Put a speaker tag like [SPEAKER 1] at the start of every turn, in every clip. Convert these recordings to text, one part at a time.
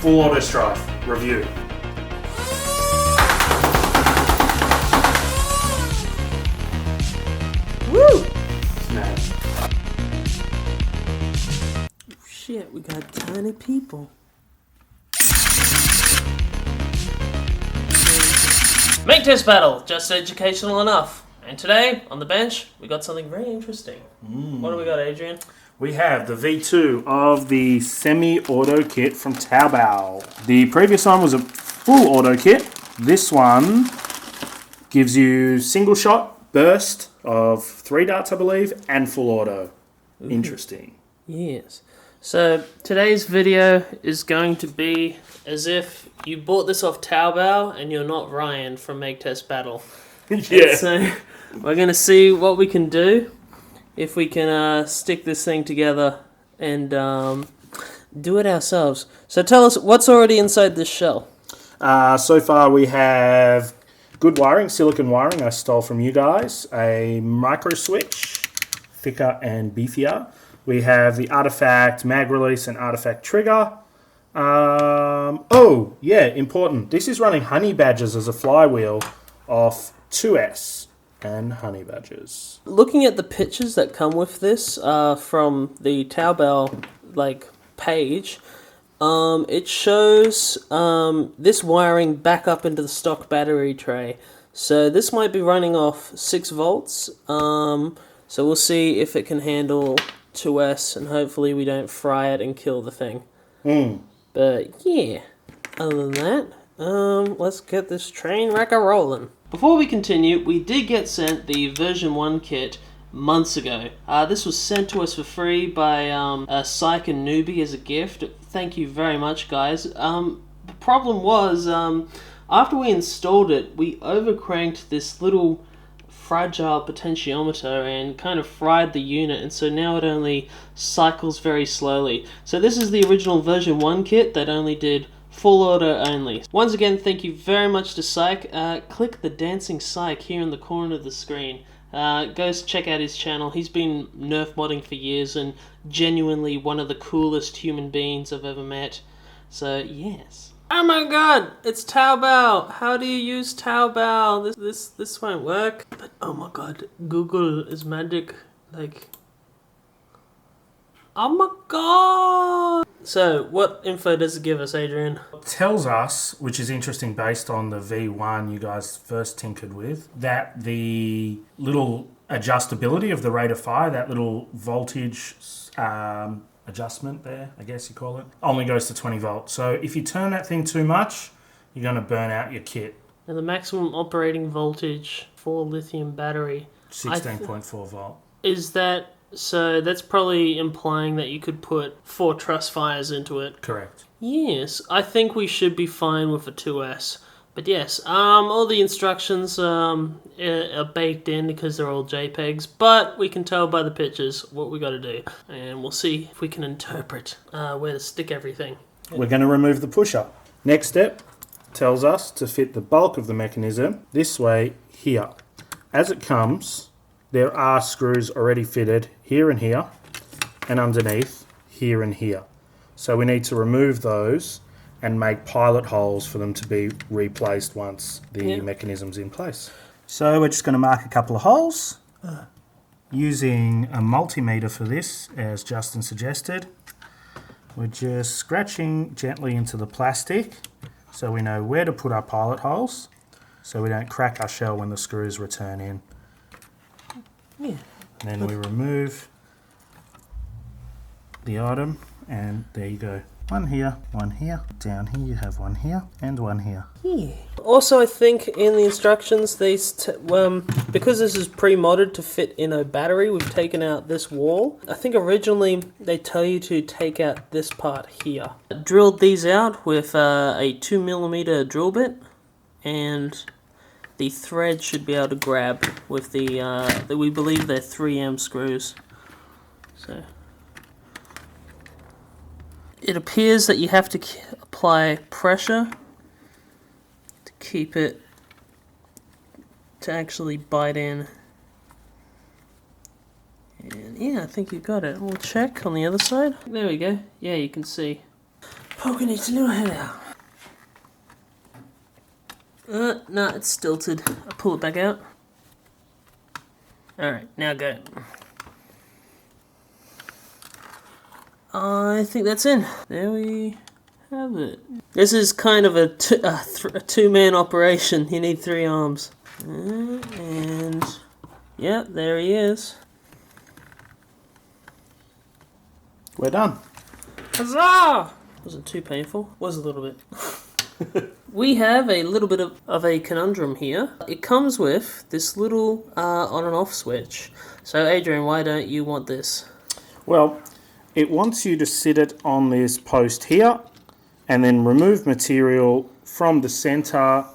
[SPEAKER 1] full auto Stryfe review.
[SPEAKER 2] Woo!
[SPEAKER 1] Snap.
[SPEAKER 2] Shit, we got tiny people. Make.Test.Battle, just educational enough. And today, on the bench, we got something very interesting. What do we got, Adrian?
[SPEAKER 1] We have the V2 of the semi-auto kit from Taobao. The previous one was a full auto kit. This one gives you single shot burst of 3 darts, I believe, and full auto. Ooh. Interesting.
[SPEAKER 2] Yes. So today's video is going to be as if you bought this off Taobao and you're not Ryan from Make.Test.Battle.
[SPEAKER 1] Yeah.
[SPEAKER 2] So we're going to see what we can do, if we can stick this thing together and do it ourselves. So tell us, what's already inside this shell?
[SPEAKER 1] So far we have good wiring, silicon wiring I stole from you guys, a micro switch, thicker and beefier. We have the artifact mag release and artifact trigger. Oh, yeah, important. This is running honey badgers as a flywheel off 2S and honey badgers.
[SPEAKER 2] Looking at the pictures that come with this from the Taobao page, it shows this wiring back up into the stock battery tray. So this might be running off 6 volts. So we'll see if it can handle 2S, and hopefully we don't fry it and kill the thing. But yeah, other than that, let's get this train wreck a-rolling. Before we continue, we did get sent the version 1 kit months ago. This was sent to us for free by Psych and Newbie as a gift. Thank you very much, guys. The problem was, after we installed it, we overcranked this little fragile potentiometer and kind of fried the unit, and so now it only cycles very slowly. So this is the original version 1 kit that only did full auto only. Once again, thank you very much to Psych. Click the dancing Psych here in the corner of the screen. Go check out his channel. He's been Nerf modding for years and genuinely one of the coolest human beings I've ever met. So yes. Oh my god, it's Taobao. How do you use Taobao? This won't work. But oh my god, Google is magic. Oh my god. So what info does it give us, Adrian?
[SPEAKER 1] It tells us, which is interesting based on the V1 you guys first tinkered with, that the little adjustability of the rate of fire, that little voltage adjustment there, I guess you call it, only goes to 20 volts. So if you turn that thing too much, you're going to burn out your kit.
[SPEAKER 2] And the maximum operating voltage for lithium battery,
[SPEAKER 1] 16.4 volt.
[SPEAKER 2] Is that, so that's probably implying that you could put 4 truss fires into it.
[SPEAKER 1] Correct.
[SPEAKER 2] Yes, I think we should be fine with a 2S. But yes, all the instructions are baked in because they're all JPEGs, but we can tell by the pictures what we got to do, and we'll see if we can interpret where to stick everything.
[SPEAKER 1] We're going to remove the pusher. Next step tells us to fit the bulk of the mechanism this way here. As it comes, there are screws already fitted here and here, and underneath here and here. So we need to remove those and make pilot holes for them to be replaced once the mechanism's in place. So we're just going to mark a couple of holes using a multimeter for this, as Justin suggested. We're just scratching gently into the plastic so we know where to put our pilot holes so we don't crack our shell when the screws return in.
[SPEAKER 2] Yeah.
[SPEAKER 1] And then we remove the item, and there you go. One here, down here you have one here, and one here.
[SPEAKER 2] Yeah. Also, I think in the instructions, because this is pre-modded to fit in a battery, we've taken out this wall. I think originally they tell you to take out this part here. I drilled these out with a 2mm drill bit, and the thread should be able to grab with we believe they're 3M screws. So it appears that you have to apply pressure to keep it to actually bite in. And yeah, I think you got it. We'll check on the other side. There we go. Yeah, you can see. Poking its little head out. No, it's stilted. I'll pull it back out. Alright, now go. I think that's in. There we have it. This is kind of a two-man operation. You need 3 arms. And yeah, there he is.
[SPEAKER 1] We're done.
[SPEAKER 2] Huzzah! Wasn't too painful. Was a little bit. We have a little bit of a conundrum here. It comes with this little on and off switch. So Adrian, why don't you want this?
[SPEAKER 1] Well, it wants you to sit it on this post here and then remove material from the center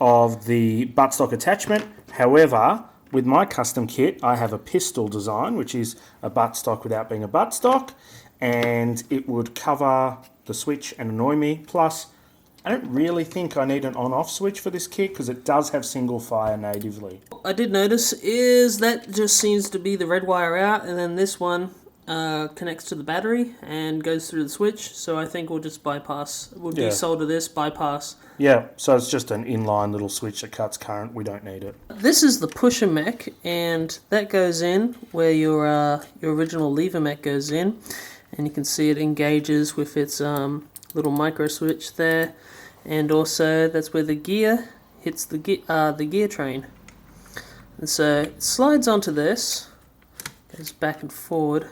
[SPEAKER 1] of the buttstock attachment. However, with my custom kit, I have a pistol design, which is a buttstock without being a buttstock, and it would cover the switch and annoy me. Plus, I don't really think I need an on-off switch for this kit because it does have single fire natively.
[SPEAKER 2] I did notice is that just seems to be the red wire out, and then this one connects to the battery and goes through the switch. So I think we'll just bypass. We'll desolder this, bypass.
[SPEAKER 1] Yeah, so it's just an inline little switch that cuts current. We don't need it.
[SPEAKER 2] This is the pusher mech, and that goes in where your original lever mech goes in, and you can see it engages with its little micro switch there. And also, that's where the gear hits the gear train. And so it slides onto this, goes back and forward.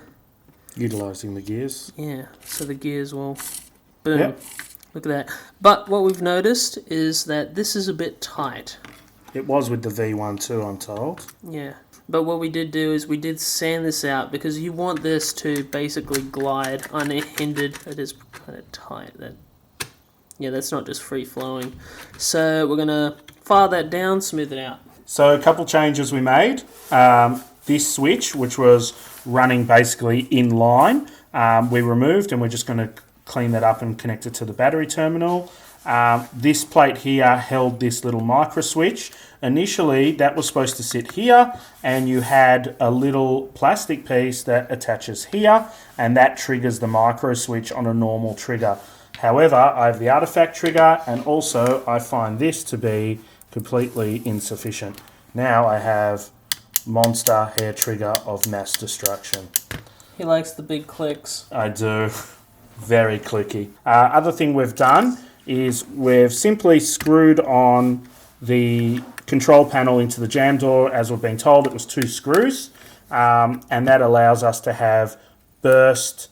[SPEAKER 1] Utilising the gears.
[SPEAKER 2] Yeah, so the gears will boom.
[SPEAKER 1] Yep.
[SPEAKER 2] Look at that. But what we've noticed is that this is a bit tight.
[SPEAKER 1] It was with the V1 too, I'm told.
[SPEAKER 2] Yeah. But what we did do is we did sand this out because you want this to basically glide unhindered. It is kind of tight. Yeah, that's not just free flowing. So we're going to file that down, smooth it out.
[SPEAKER 1] So a couple changes we made. This switch, which was running basically in line, we removed, and we're just going to clean that up and connect it to the battery terminal. This plate here held this little micro switch. Initially, that was supposed to sit here, and you had a little plastic piece that attaches here, and that triggers the micro switch on a normal trigger. However, I have the artifact trigger, and also I find this to be completely insufficient. Now I have monster hair trigger of mass destruction.
[SPEAKER 2] He likes the big clicks.
[SPEAKER 1] I do. Very clicky. Other thing we've done is we've simply screwed on the control panel into the jam door. As we've been told, it was 2 screws, and that allows us to have burst,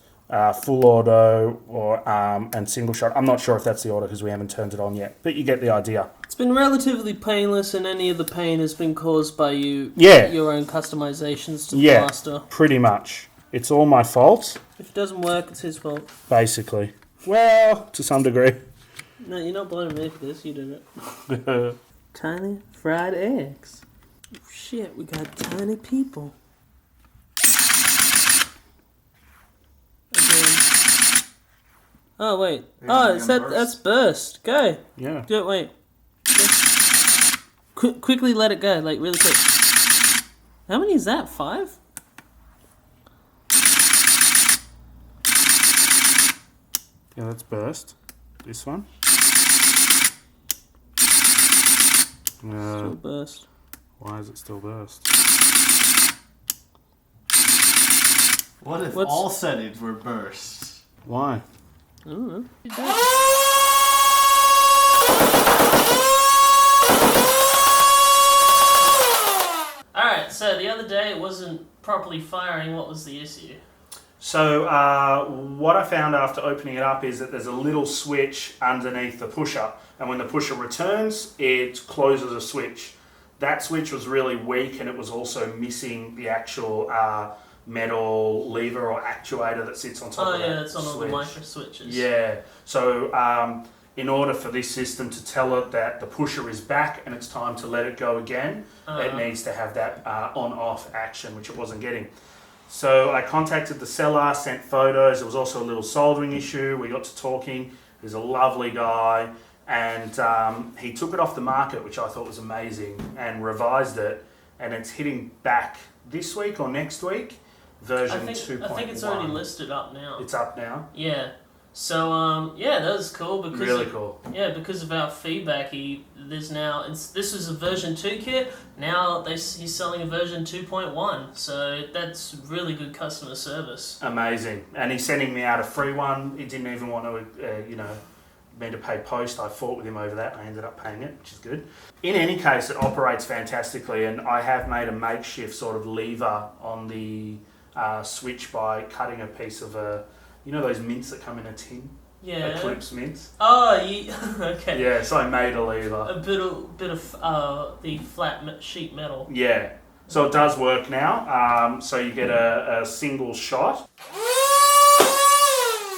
[SPEAKER 1] full auto, or and single shot. I'm not sure if that's the order because we haven't turned it on yet, but you get the idea.
[SPEAKER 2] It's been relatively painless, and any of the pain has been caused by you.
[SPEAKER 1] Yeah.
[SPEAKER 2] Your own customizations to the blaster.
[SPEAKER 1] Pretty much. It's all my fault.
[SPEAKER 2] If it doesn't work, it's his fault.
[SPEAKER 1] Basically. Well, to some degree.
[SPEAKER 2] No, you're not blaming me for this. You did it. Tiny fried eggs. Oh, shit, we got tiny people. Again. Oh wait. Oh, is that's burst. Go.
[SPEAKER 1] Yeah.
[SPEAKER 2] Do it. Wait. Quickly let it go. Like really quick. How many is that? 5?
[SPEAKER 1] Yeah, that's burst. This one.
[SPEAKER 2] Still burst.
[SPEAKER 1] Why is it still burst?
[SPEAKER 3] What if all settings were burst?
[SPEAKER 1] Why?
[SPEAKER 2] I don't know. Alright, so the other day it wasn't properly firing. What was the issue?
[SPEAKER 1] So what I found after opening it up is that there's a little switch underneath the pusher, and when the pusher returns, it closes a switch. That switch was really weak, and it was also missing the actual metal lever or actuator that sits on top of that.
[SPEAKER 2] Oh yeah, that's on all the micro switches.
[SPEAKER 1] Yeah, so in order for this system to tell it that the pusher is back and it's time to let it go again, it needs to have that on-off action, which it wasn't getting. So I contacted the seller, sent photos. There was also a little soldering issue. We got to talking. He's a lovely guy, and he took it off the market, which I thought was amazing, and revised it, and it's hitting back this week or next week, version 2.1.
[SPEAKER 2] I think it's already listed up now.
[SPEAKER 1] It's up now?
[SPEAKER 2] Yeah. So yeah, that was cool because
[SPEAKER 1] Really cool.
[SPEAKER 2] Yeah, because of our feedback, this was a version 2 kit. Now he's selling a version 2.1. So that's really good customer service.
[SPEAKER 1] Amazing. And he's sending me out a free one. He didn't even want to, me to pay post. I fought with him over that. I ended up paying it, which is good. In any case, it operates fantastically, and I have made a makeshift sort of lever on the switch by cutting a piece of those mints that come in a tin?
[SPEAKER 2] Yeah.
[SPEAKER 1] Eclipse mints.
[SPEAKER 2] Oh, okay.
[SPEAKER 1] Yeah, so I made a lever.
[SPEAKER 2] A bit of the flat sheet metal.
[SPEAKER 1] Yeah. So it does work now. So you get a single shot.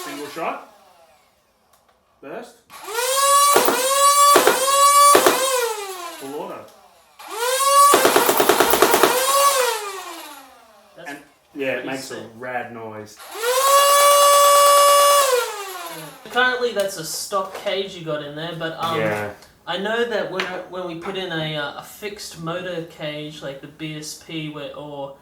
[SPEAKER 1] Single shot. Burst. Full auto. And yeah, it makes a rad noise.
[SPEAKER 2] Currently, that's a stock cage you got in there, but
[SPEAKER 1] Yeah.
[SPEAKER 2] I know that when we put in a fixed motor cage like the BSP or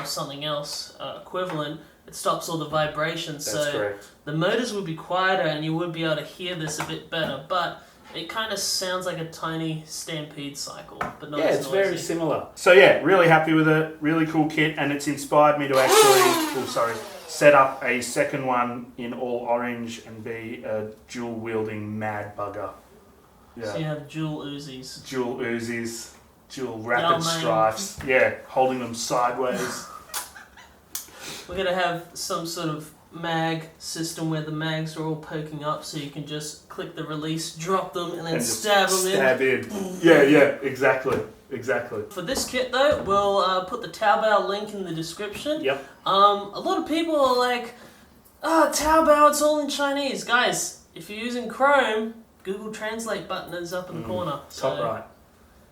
[SPEAKER 2] something else equivalent, it stops all the vibrations.
[SPEAKER 1] That's
[SPEAKER 2] so
[SPEAKER 1] correct.
[SPEAKER 2] the motors would be quieter and you would be able to hear this a bit better, but it kind of sounds like a tiny stampede cycle, but not
[SPEAKER 1] Yeah,
[SPEAKER 2] as
[SPEAKER 1] it's
[SPEAKER 2] noisy.
[SPEAKER 1] very similar. So yeah, really happy with it. Really cool kit, and it's inspired me to actually, set up a second one in all orange and be a dual wielding mad bugger. Yeah.
[SPEAKER 2] So you have dual Uzis.
[SPEAKER 1] Dual Uzis, dual rapid
[SPEAKER 2] Yao-ming.
[SPEAKER 1] Stryfes. Yeah, holding them sideways.
[SPEAKER 2] We're going to have some sort of mag system where the mags are all poking up so you can just click the release, drop them, and then
[SPEAKER 1] And just
[SPEAKER 2] stab them in.
[SPEAKER 1] Yeah, exactly.
[SPEAKER 2] For this kit though, we'll put the Taobao link in the description.
[SPEAKER 1] Yep.
[SPEAKER 2] A lot of people are like, Taobao, it's all in Chinese. Guys, if you're using Chrome, Google Translate button is up in the corner.
[SPEAKER 1] Top right.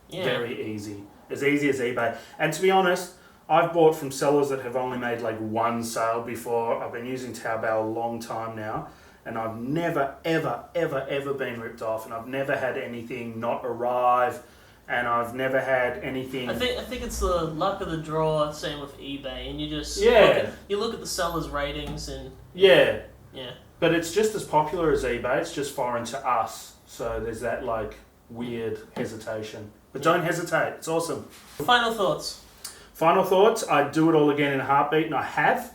[SPEAKER 2] Yeah.
[SPEAKER 1] Very easy. As easy as eBay. And to be honest, I've bought from sellers that have only made like one sale before. I've been using Taobao a long time now, and I've never, ever, ever, ever been ripped off, and I've never had anything not arrive, and I've never had anything...
[SPEAKER 2] I think it's the luck of the draw, same with eBay, and you just look at the seller's ratings and...
[SPEAKER 1] Yeah.
[SPEAKER 2] Yeah.
[SPEAKER 1] But it's just as popular as eBay, it's just foreign to us, so there's that like weird hesitation. But don't hesitate, it's awesome.
[SPEAKER 2] Final thoughts?
[SPEAKER 1] Final thoughts, I'd do it all again in a heartbeat, and I have.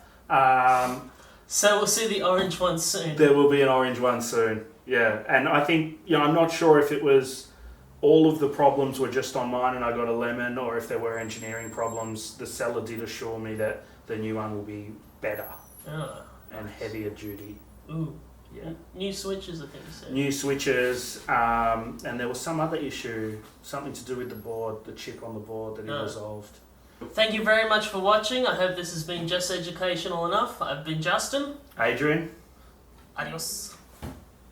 [SPEAKER 2] So we'll see the orange one soon.
[SPEAKER 1] There will be an orange one soon, yeah. And I think, I'm not sure if it was all of the problems were just on mine and I got a lemon, or if there were engineering problems. The seller did assure me that the new one will be better and heavier duty.
[SPEAKER 2] Ooh.
[SPEAKER 1] Yeah.
[SPEAKER 2] New switches, I think you said.
[SPEAKER 1] New switches, and there was some other issue, something to do with the board, the chip on the board that he resolved.
[SPEAKER 2] Thank you very much for watching. I hope this has been just educational enough. I've been Justin.
[SPEAKER 1] Adrian.
[SPEAKER 2] Adios.